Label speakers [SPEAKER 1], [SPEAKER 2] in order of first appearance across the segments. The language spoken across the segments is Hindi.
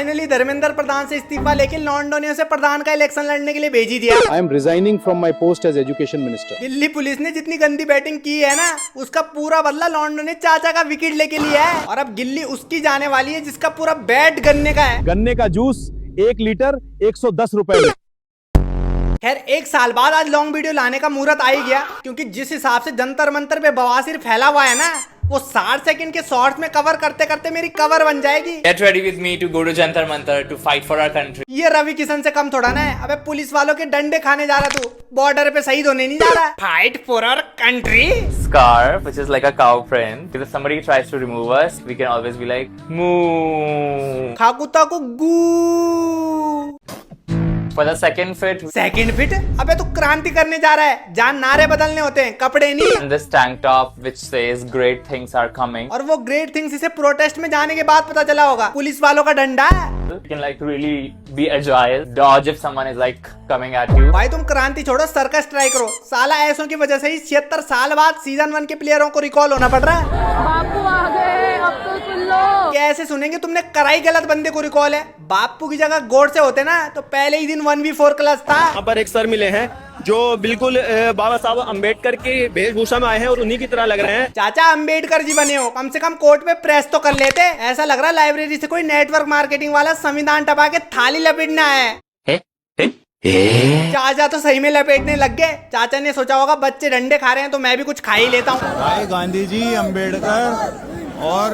[SPEAKER 1] फाइनली धर्मेंद्र प्रधान से इस्तीफा लेके लॉन्डो ने उसे प्रधान का इलेक्शन लड़ने के लिए भेज ही दिया।
[SPEAKER 2] I am resigning from my post as education minister.
[SPEAKER 1] Delhi police ने जितनी गंदी बैटिंग की है ना, उसका पूरा बदला लॉन्डो ने चाचा का विकेट लेके लिया है। और अब गिल्ली उसकी जाने वाली है जिसका पूरा बैट गन्ने का है।
[SPEAKER 2] गन्ने का जूस 1 लीटर 110 रुपए में।
[SPEAKER 1] खैर 1 साल बाद आज लॉन्ग वीडियो लाने का मुहूर्त आ ही गया, क्योंकि जिस हिसाब से जंतर मंतर पे बवासीर फैला हुआ है ना, वो 60 सेकंड के शॉर्ट्स में कवर करते करते मेरी कवर बन जाएगी।
[SPEAKER 3] Get ready with me to go to Jantar Mantar to fight for our country.
[SPEAKER 1] ये रवि किशन से कम थोड़ा ना है। अबे पुलिस वालों के डंडे खाने जा रहा तू, बॉर्डर पे शहीद होने नहीं जा रहा। Fight for our country.
[SPEAKER 3] Scarf, which is like a cow print. If somebody tries to remove us, we can always be like, moo.
[SPEAKER 1] खाकुता को गू।
[SPEAKER 3] For the second fit,
[SPEAKER 1] second fit? अबे तू क्रांति करने जा रहा है, जान नारे बदलने होते हैं, कपड़े नहीं।
[SPEAKER 3] and this tank top which says great things are coming.
[SPEAKER 1] और वो ग्रेट थिंग्स इसे प्रोटेस्ट में जाने के बाद पता चला होगा, पुलिस वालों का डंडा है।
[SPEAKER 3] You can like really be agile, dodge if someone is like coming at you.
[SPEAKER 1] भाई तुम क्रांति छोड़ो, सर्कस ट्राई करो। साला ऐसों की वजह से ही 76 साल बाद सीजन 1 के प्लेयरों को रिकॉल होना पड़ रहा है।
[SPEAKER 4] बापू आ गए, अब तो सुन लो।
[SPEAKER 1] कैसे सुनेंगे, तुमने कराई गलत बंदे को रिकॉल है। बापू की जगह गोड से होते ना तो पहले ही दिन 1v4 क्लास था।
[SPEAKER 5] यहाँ पर एक सर मिले हैं जो बिल्कुल बाबा साहब अम्बेडकर की वेशभूषा में आए हैं और उन्हीं की तरह लग रहे हैं।
[SPEAKER 1] चाचा अम्बेडकर जी बने हो, कम से कम कोर्ट पे प्रेस तो कर लेते। ऐसा लग रहा है लाइब्रेरी से कोई नेटवर्क मार्केटिंग वाला संविधान टपा के थाली लपेटना है। चाचा तो सही में लपेटने लग गए। चाचा ने सोचा होगा बच्चे डंडे खा रहे हैं तो मैं भी कुछ खा ही लेता हूँ।
[SPEAKER 6] भाई गांधी जी, अम्बेडकर और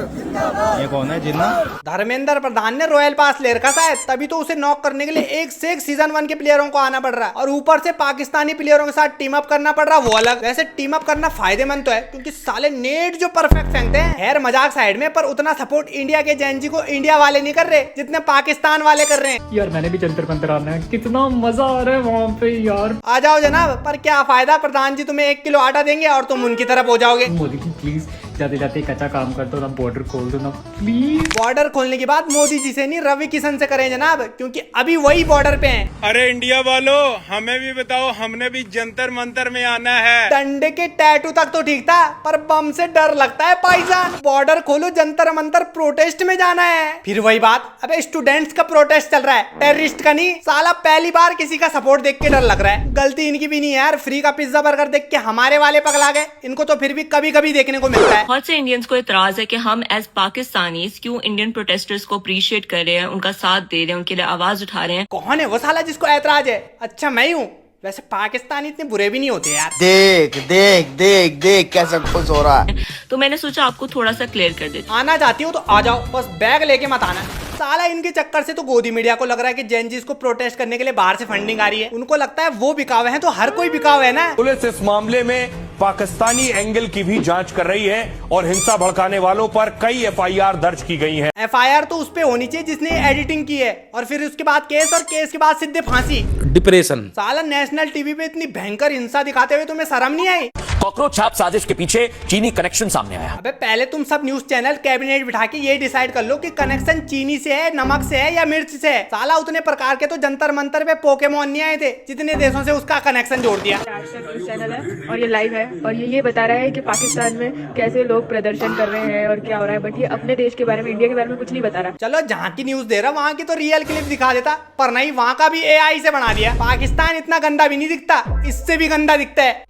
[SPEAKER 6] ये कौन है जिन्ना?
[SPEAKER 1] धर्मेंद्र प्रधान ने रॉयल पास ले रखा शायद, तभी तो उसे नॉक करने के लिए एक से एक सीजन 1 के प्लेयरों को आना पड़ रहा है। और ऊपर से पाकिस्तानी प्लेयरों के साथ टीम अप करना पड़ रहा, वो अलग। वैसे टीम अप करना फायदेमंद तो है, क्योंकि साले नेट जो परफेक्ट फेंकते हैं। खैर मजाक साइड में, पर उतना सपोर्ट इंडिया के जैन जी को इंडिया वाले नहीं कर रहे जितने पाकिस्तान वाले कर रहे हैं।
[SPEAKER 7] यार मैंने भी जंतर मंतर आना है, कितना मजा आ रहा है वहाँ पे यार।
[SPEAKER 1] आ जाओ जनाब, पर क्या फायदा, प्रधान जी तुम्हें 1 किलो आटा देंगे और तुम उनकी तरफ हो जाओगे।
[SPEAKER 7] मोदी जी प्लीज जाते जाते एक अच्छा काम कर दो ना, बॉर्डर खोल दो ना प्लीज।
[SPEAKER 1] बॉर्डर खोलने की बात मोदी जी से नहीं, रवि किशन से करें जनाब, क्योंकि अभी वही बॉर्डर पे हैं।
[SPEAKER 8] अरे इंडिया वालों, हमें भी बताओ, हमने भी जंतर मंतर में आना है।
[SPEAKER 1] डंडे के टैटू तक तो ठीक था, पर बम से डर लगता है भाईजान। बॉर्डर खोलो, जंतर मंतर प्रोटेस्ट में जाना है। फिर वही बात, अबे स्टूडेंट्स का प्रोटेस्ट चल रहा है, टेररिस्ट का नहीं। साला पहली बार किसी का सपोर्ट देख के डर लग रहा है। गलती इनकी भी नहीं है यार, फ्री का पिज्जा बर्गर देख के हमारे वाले पगला गए। इनको तो फिर भी कभी कभी देखने को मिलता है।
[SPEAKER 9] बहुत से इंडियंस को इतराज है कि हम एज पाकिस्तानीज क्यों इंडियन प्रोटेस्टर्स को अप्रिशिएट कर रहे हैं, उनका साथ दे रहे हैं, उनके लिए आवाज उठा रहे हैं।
[SPEAKER 1] कौन है वो साला जिसको ऐतराज है? अच्छा मैं ही हूँ। वैसे पाकिस्तानी इतने बुरे भी नहीं होते यार।
[SPEAKER 10] देख देख देख देख कैसा खुश हो रहा है।
[SPEAKER 9] तो मैंने सोचा आपको थोड़ा सा क्लियर कर देती।
[SPEAKER 1] आना चाहती हो तो आ जाओ, बस बैग लेके मत आना। साला इनके चक्कर से तो गोदी मीडिया को लग रहा है कि जैन को प्रोटेस्ट करने के लिए बाहर से फंडिंग आ रही है। उनको लगता है वो बिकाव है तो हर कोई बिकाव है ना।
[SPEAKER 8] पुलिस इस मामले में पाकिस्तानी एंगल की भी जांच कर रही है और हिंसा भड़काने वालों पर कई FIR दर्ज की गई है।
[SPEAKER 1] FIR तो उस पे होनी चाहिए जिसने एडिटिंग की है, और फिर उसके बाद केस, और केस के बाद सीधे फांसी।
[SPEAKER 2] डिप्रेशन।
[SPEAKER 1] साला नेशनल टीवी पे इतनी भयंकर हिंसा दिखाते हुए तुम्हें शर्म नहीं आई?
[SPEAKER 11] कॉकरोच छाप साजिश के पीछे चीनी कनेक्शन सामने आया।
[SPEAKER 1] अबे पहले तुम सब न्यूज चैनल कैबिनेट बिठा के ये डिसाइड कर लो कि कनेक्शन चीनी से है, नमक से है या मिर्च से है। साला उतने प्रकार के तो जंतर मंतर पे पोकेमोन नहीं आए थे जितने देशों से उसका कनेक्शन जोड़ दिया।
[SPEAKER 4] न्यूज चैनल है और ये लाइव है और ये बता रहा है कि पाकिस्तान में कैसे लोग प्रदर्शन कर रहे हैं और क्या हो रहा है, बट ये अपने देश के बारे में, इंडिया के बारे में कुछ नहीं बता रहा।
[SPEAKER 1] चलो जहाँ की न्यूज दे रहा वहाँ की तो रियल क्लिप दिखा देता, पर नहीं, वहाँ का भी AI से बना दिया। पाकिस्तान इतना गंदा भी नहीं दिखता, इससे भी गंदा दिखता है।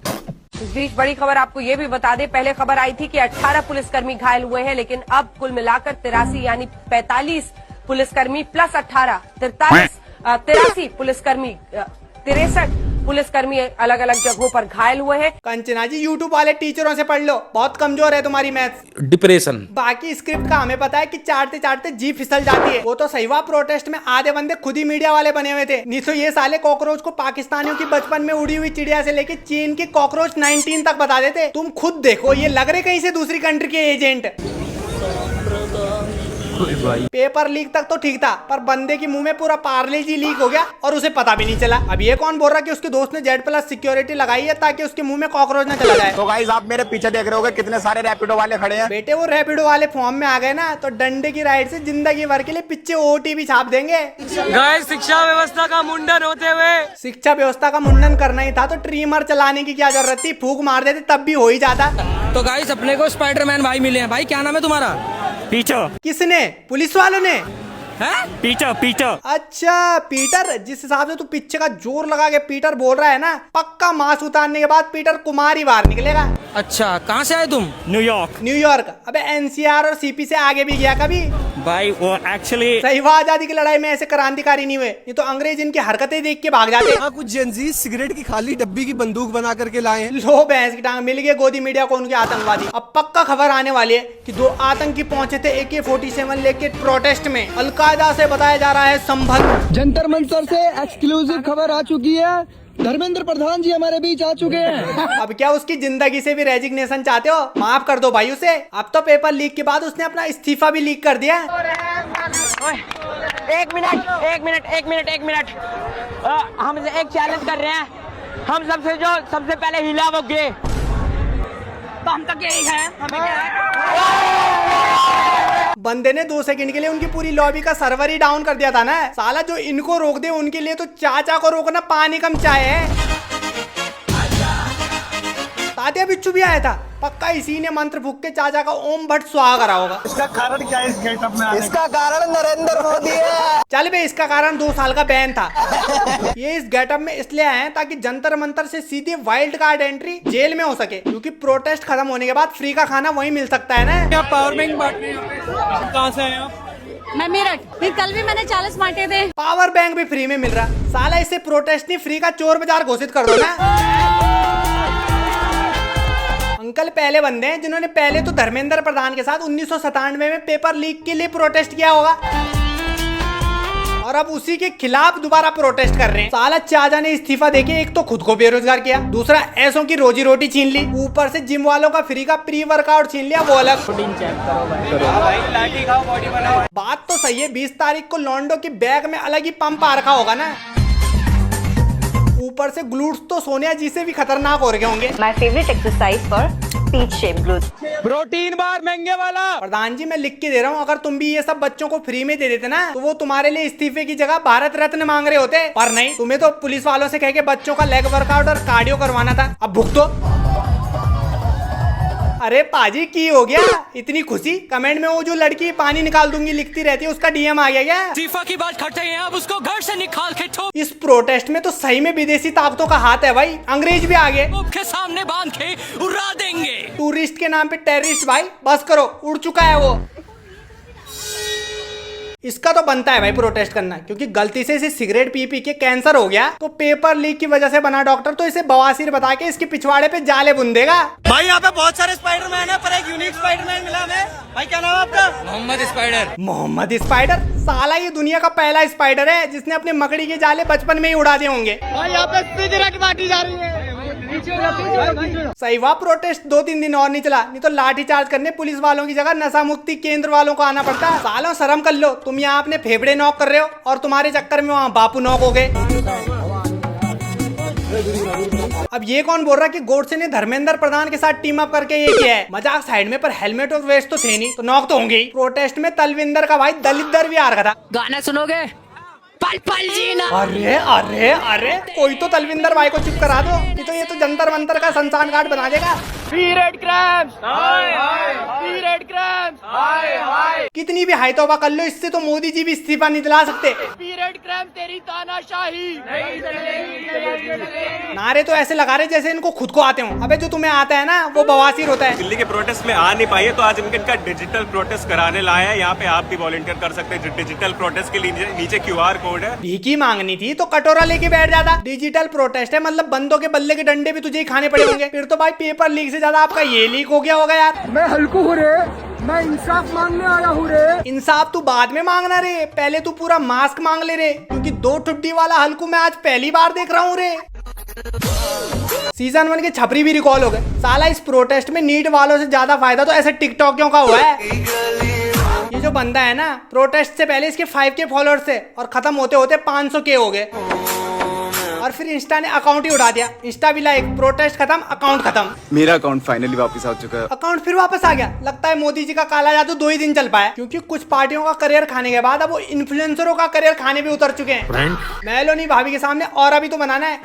[SPEAKER 12] इस बीच बड़ी खबर आपको ये भी बता दें, पहले खबर आई थी कि 18 पुलिसकर्मी घायल हुए हैं, लेकिन अब कुल मिलाकर 83 यानी 45 पुलिसकर्मी प्लस 18 83 पुलिसकर्मी 63 पुलिसकर्मी अलग अलग जगहों पर घायल हुए हैं।
[SPEAKER 1] कंचना जी यूट्यूब वाले टीचरों से पढ़ लो, बहुत कमजोर है तुम्हारी मैथ्स।
[SPEAKER 2] डिप्रेशन।
[SPEAKER 1] बाकी स्क्रिप्ट का हमें पता है कि चाटते चाटते जी फिसल जाती है। वो तो सही हुआ प्रोटेस्ट में आधे बंदे खुद ही मीडिया वाले बने हुए थे, नहीं तो ये साले कॉकरोच को पाकिस्तानियों की बचपन में उड़ी हुई चिड़िया से लेके चीन की कॉकरोच 19 तक बता देते। तुम खुद देखो, ये लग रहे कहीं से दूसरी कंट्री के एजेंट। पेपर लीक तक तो ठीक था, पर बंदे के मुंह में पूरा पार्ले जी लीक हो गया और उसे पता भी नहीं चला। अब ये कौन बोल रहा कि उसके दोस्त ने Z+ सिक्योरिटी लगाई है ताकि उसके मुंह में कॉकरोच न चला जाए।
[SPEAKER 10] तो गाइस आप मेरे पीछे देख रहे होगे कितने सारे रैपिडो वाले खड़े हैं।
[SPEAKER 1] बेटे वो रैपिडो वाले फॉर्म में आ गए ना तो डंडे की राइड से जिंदगी भर के लिए पीछे OT भी छाप देंगे।
[SPEAKER 5] शिक्षा व्यवस्था का मुंडन होते हुए
[SPEAKER 1] शिक्षा व्यवस्था का मुंडन करना ही था तो ट्रीमर चलाने की क्या जरूरत थी, फूंक मार देते तब भी हो ही जाता।
[SPEAKER 5] तो गाइस अपने को स्पाइडरमैन भाई मिले हैं। भाई क्या नाम है तुम्हारा? पीछे
[SPEAKER 1] किसने? पुलिस वालों ने?
[SPEAKER 5] Peter Peter.
[SPEAKER 1] अच्छा पीटर, जिस हिसाब से तू पीछे का जोर लगा के पीटर बोल रहा है ना, पक्का मांस उतारने के बाद पीटर कुमार ही बाहर निकलेगा।
[SPEAKER 5] अच्छा कहाँ से आए तुम? न्यूयॉर्क।
[SPEAKER 1] न्यूयॉर्क? अबे एनसीआर और सीपी से आगे भी गया कभी?
[SPEAKER 5] भाई वो एक्चुअली
[SPEAKER 1] सही हुआ आजादी की लड़ाई में ऐसे क्रांतिकारी नहीं हुए, नहीं तो अंग्रेज इनकी हरकतें देख के भाग जाते।
[SPEAKER 5] कुछ जेनजी सिगरेट की खाली डब्बी की बंदूक बना करके लाए हैं।
[SPEAKER 1] लो भैंस की टांग, मिल गए गोदी मीडिया को उनके आतंकवादी। अब पक्का खबर आने वाली है कि 2 आतंकी पहुंचे थे AK-47 लेके प्रोटेस्ट में। अलकायदा से बताया जा रहा है संबंध।
[SPEAKER 5] जंतर मंतर से एक्सक्लूसिव खबर आ चुकी है, धर्मेंद्र प्रधान जी हमारे बीच आ चुके हैं।
[SPEAKER 1] अब क्या उसकी जिंदगी से भी रेजिग्नेशन चाहते हो? माफ कर दो भाई उसे। अब तो पेपर लीक के बाद उसने अपना इस्तीफा भी लीक कर दिया।
[SPEAKER 12] एक मिनट हम एक चैलेंज कर रहे हैं। हम सबसे पहले हिला वो गे, तो हम तक यही है।
[SPEAKER 1] बंदे ने 2 सेकंड के लिए उनकी पूरी लॉबी का सर्वर ही डाउन कर दिया था ना। साला जो इनको रोक दे उनके लिए तो चाचा को रोकना पानी कम चाय है। तात्या बिच्छू भी आया था, पक्का इसी ने मंत्र फूक के चाचा का ओम भट्ट स्वाहा करा होगा।
[SPEAKER 6] इसका कारण क्या है इस गेटअप में आने
[SPEAKER 5] इसका कारण नरेंद्र मोदी है।
[SPEAKER 1] चल बे, इसका कारण 2 साल का बैन था। ये इस गेटअप में इसलिए आए हैं ताकि जंतर मंतर से सीधे वाइल्ड कार्ड एंट्री जेल में हो सके, क्योंकि प्रोटेस्ट खत्म होने के बाद फ्री का खाना वहीं मिल सकता है ना।
[SPEAKER 5] पावर बैंक बांटने कहाँ से आए आप?
[SPEAKER 4] मैं मेरठ, फिर कल भी मैंने 40 बांटे थे।
[SPEAKER 1] पावर बैंक भी फ्री में मिल रहा। साला इसे प्रोटेस्ट नहीं, फ्री का चोर बाजार घोषित कर दो ना। अंकल पहले बंदे हैं जिन्होंने पहले तो धर्मेंद्र प्रधान के साथ 1997 में पेपर लीक के लिए प्रोटेस्ट किया होगा, और अब उसी के खिलाफ दोबारा प्रोटेस्ट कर रहे हैं। साला चाचा ने इस्तीफा देके एक तो खुद को बेरोजगार किया, दूसरा ऐसों की रोजी रोटी छीन ली, ऊपर से जिम वालों का फ्री का प्री वर्कआउट छीन लिया, वो अलग। बात तो सही है, 20 तारीख को लॉन्डो की बैग में अलग ही पंप आ रखा होगा ना। ऊपर से ग्लूट्स तो सोनिया जी से भी खतरनाक हो रहे होंगे।
[SPEAKER 12] My favourite exercise for peach shape glute.
[SPEAKER 5] Protein bar महंगे वाला।
[SPEAKER 1] प्रधान जी मैं लिख के दे रहा हूँ, अगर तुम भी ये सब बच्चों को फ्री में दे देते ना तो वो तुम्हारे लिए इस्तीफे की जगह भारत रत्न मांग रहे होते। पर नहीं, तुम्हें तो पुलिस वालों से कह के बच्चों का लेग वर्कआउट और कार्डियो करवाना था। अब भुगतो। अरे पाजी की हो गया इतनी खुशी? कमेंट में वो जो लड़की पानी निकाल दूंगी लिखती रहती है, उसका DM आ गया क्या?
[SPEAKER 11] इस्तीफा की बात करते हैं, अब उसको घर से निकाल के ठोक।
[SPEAKER 1] इस प्रोटेस्ट में तो सही में विदेशी ताकतों का हाथ है भाई, अंग्रेज भी आगे
[SPEAKER 11] के सामने बांध के उड़ा देंगे।
[SPEAKER 1] टूरिस्ट के नाम पे टेररिस्ट भाई, बस करो, उड़ चुका है वो। इसका तो बनता है भाई प्रोटेस्ट करना, क्योंकि गलती से इसे सिगरेट पी पी के कैंसर हो गया तो पेपर लीक की वजह से बना डॉक्टर तो इसे बवासीर बता के इसके पिछवाड़े पे जाले बुन देगा।
[SPEAKER 5] भाई यहाँ पे बहुत सारे स्पाइडरमैन है, पर एक यूनिक स्पाइडरमैन मिला हमें। भाई क्या नाम है आपका? मोहम्मद स्पाइडर।
[SPEAKER 1] मोहम्मद स्पाइडर? साला ये दुनिया का पहला स्पाइडर है जिसने अपने मकड़ी के जाले बचपन में ही उड़ा दिए होंगे।
[SPEAKER 5] भाई यहाँ पे सिगरेट बांटी जा रही है।
[SPEAKER 1] सही हुआ प्रोटेस्ट 2-3 दिन और नहीं चला, नहीं तो लाठी चार्ज करने पुलिस वालों की जगह नशा मुक्ति केंद्र वालों को आना पड़ता। सालों शर्म कर लो, तुम यहाँ अपने फेफड़े नॉक कर रहे हो और तुम्हारे चक्कर में वहाँ बापू नॉक हो गए। अब ये कौन बोल रहा है कि गोडसे ने धर्मेंद्र प्रधान के साथ टीम अप करके ये किया है? मजाक साइड में, पर हेलमेट और वेस्ट तो थे नहीं, तो नॉक तो होंगे ही। प्रोटेस्ट में तलविंदर का भाई दलित भी आ रखा था।
[SPEAKER 11] गाना सुनोगे? पल पल जीना।
[SPEAKER 1] अरे अरे अरे, कोई तो तलविंदर भाई को चुप करा दो, नहीं तो ये तो जंतर मंतर का शमशान घाट बना देगा। कितनी भी हाई तौबा कर लो, इससे तो मोदी जी भी इस्तीफा नहीं दिला सकते।
[SPEAKER 5] तेरी तानाशाही
[SPEAKER 1] नारे तो ऐसे लगा रहे जैसे इनको खुद को आते हो। अबे जो तुम्हें आता है ना वो बवासीर होता है।
[SPEAKER 5] दिल्ली के प्रोटेस्ट में आ नहीं पाए तो आज इनका डिजिटल प्रोटेस्ट कराने लाया है। यहाँ पे आप भी वॉलंटियर कर सकते हैं। डिजिटल प्रोटेस्ट के लिए नीचे QR कोड है।
[SPEAKER 1] भीखी मांगनी थी तो कटोरा लेके बैठ जाता। डिजिटल प्रोटेस्ट है मतलब बंदों के बल्ले के डंडे भी तुझे ही खाने पड़े होंगे। फिर तो भाई पेपर लीक से ज्यादा आपका ये लीक हो गया होगा यार।
[SPEAKER 5] मैं हल्कू हूँ रे, मैं इंसाफ मांगने आया हूँ रे।
[SPEAKER 1] इंसाफ तू बाद में मांगना रे, पहले तू पूरा मास्क मांग ले रे, क्योंकि 2 ठुड्डी वाला हल्कू मैं आज पहली बार देख रहा हूँ रे। सीजन 1 के छपरी भी रिकॉल हो गए। साला इस प्रोटेस्ट में नीट वालों से ज्यादा फायदा तो ऐसे टिकटॉकियों का हुआ है। ये जो बंदा है ना, प्रोटेस्ट से पहले इसके 5K फॉलोअर्स थे और खत्म होते होते 500K हो गए, और फिर इंस्टा ने अकाउंट ही उड़ा दिया। इंस्टा भी लाइक, प्रोटेस्ट खत्म, अकाउंट खत्म।
[SPEAKER 6] मेरा अकाउंट फाइनली वापस आ चुका है।
[SPEAKER 1] अकाउंट फिर वापस आ गया। लगता है मोदी जी का काला जादू 2 ही दिन चल पाया, क्योंकि कुछ पार्टियों का करियर खाने के बाद अब वो इन्फ्लुएंसरों का करियर खाने भी उतर चुके हैं। मेलोनी भाभी के सामने और अभी तो बनाना है।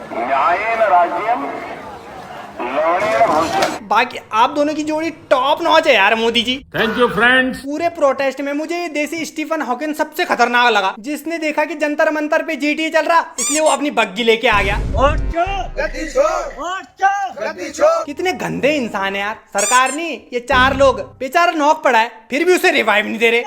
[SPEAKER 1] बाकी आप दोनों की जोड़ी टॉप नॉच है यार Modi ji.
[SPEAKER 7] Thank you friends.
[SPEAKER 1] पूरे प्रोटेस्ट में मुझे ये देसी स्टीफन हॉकिंस सबसे खतरनाक लगा, जिसने देखा कि जंतर मंतर पे जीटीए चल रहा, इसलिए वो अपनी बग्गी लेके आ गया। कितने गंदे इंसान है यार। सरकार नहीं, ये 4 लोग, बेचारा नॉक पड़ा है फिर भी उसे रिवाइव नहीं दे रहे।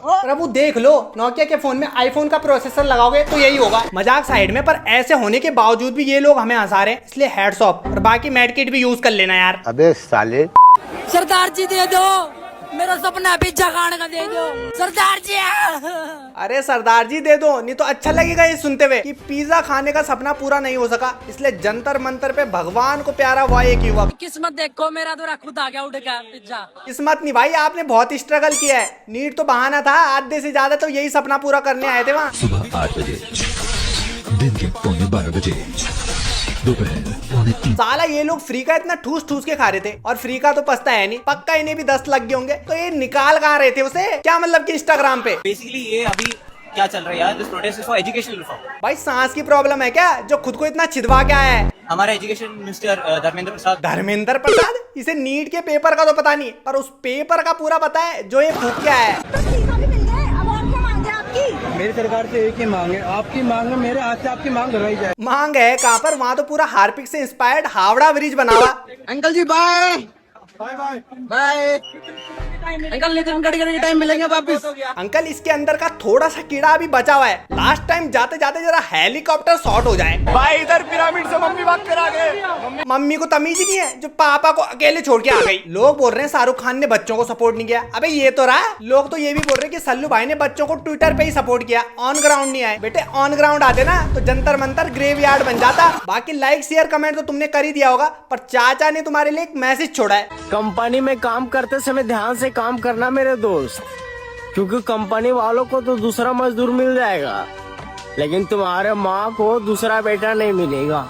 [SPEAKER 1] प्रभु देख लो, नोकिया के फोन में आईफोन का प्रोसेसर लगाओगे तो यही होगा। मजाक साइड में, पर ऐसे होने के बावजूद भी ये लोग हमें हंसा रहे हैं, इसलिए हैट्स ऑफ। और बाकी मेड किट भी यूज कर लेना यार।
[SPEAKER 10] अबे साले,
[SPEAKER 11] सरदार जी दे दो, मेरा सपना पिज्जा खाने का दे दो सरदार जी।
[SPEAKER 1] अरे सरदार जी दे दो, नहीं तो अच्छा लगेगा ये सुनते हुए कि पिज्जा खाने का सपना पूरा नहीं हो सका, इसलिए जंतर मंतर पे भगवान को प्यारा हुआ एक युवक।
[SPEAKER 11] किस्मत देखो, मेरा तो खुद आ गया उठ गया पिज्जा।
[SPEAKER 1] किस्मत नहीं भाई, आपने बहुत स्ट्रगल किया है। नीट तो बहाना था, आधे से ज्यादा तो यही सपना पूरा करने आए थे वहाँ।
[SPEAKER 13] सुबह 8 बजे, दिन के 12:15 बजे, दोपहर 3:45।
[SPEAKER 1] साला ये लोग फ्री का इतना ठूस ठूस के खा रहे थे, और फ्री का तो पछता है नहीं, पक्का इन्हें भी 10 लग गए होंगे। तो ये निकाल कहाँ रहे थे उसे, क्या मतलब कि इंस्टाग्राम पे।
[SPEAKER 14] बेसिकली ये अभी क्या चल रहा है यार, this protest is for education reform.
[SPEAKER 1] भाई सांस की प्रॉब्लम है क्या, जो खुद को इतना छिदवा के आया है।
[SPEAKER 14] हमारा एजुकेशन मिनिस्टर धर्मेंद्र प्रसाद।
[SPEAKER 1] धर्मेंद्र प्रसाद, इसे नीट के पेपर का तो पता नहीं, पर उस पेपर का पूरा पता है जो ये फूक के आया है।
[SPEAKER 6] मेरी सरकार से एक ही मांग है, आपकी मांग है, मेरे हाथ से आपकी मांग करवाई जाए।
[SPEAKER 1] मांग है कहाँ पर, वहाँ तो पूरा हार्पिक से इंस्पायर्ड हावड़ा ब्रिज बना हुआ।
[SPEAKER 10] Uncle ji bye bye bye bye. Uncle लेकिन गाड़ी टाइम मिलेंगे वापस।
[SPEAKER 1] अंकल इसके अंदर का थोड़ा सा कीड़ा अभी बचा हुआ है, लास्ट टाइम जाते जाते जरा हेलीकॉप्टर शॉट हो जाए।
[SPEAKER 6] भाई इधर पिरामिड से मम्मी बात करा गए।
[SPEAKER 1] मम्मी को तमीज ही नहीं है, जो पापा को अकेले छोड़ के आ गई। लोग बोल रहे हैं शाहरुख खान ने बच्चों को सपोर्ट नहीं किया। अबे ये तो रहा, लोग तो ये भी बोल रहे हैं कि सल्लू भाई ने बच्चों को ट्विटर पे ही सपोर्ट किया, ऑन ग्राउंड नहीं आए। बेटे ऑन ग्राउंड आते ना तो जंतर मंतर ग्रेवयार्ड बन जाता। बाकी लाइक शेयर कमेंट तो तुमने कर ही दिया होगा, पर चाचा ने तुम्हारे लिए एक मैसेज छोड़ा है।
[SPEAKER 10] कंपनी में काम करते समय ध्यान से काम करना मेरे दोस्त, क्योंकि कंपनी वालों को तो दूसरा मजदूर मिल जाएगा, लेकिन तुम्हारे माँ को दूसरा बेटा नहीं मिलेगा।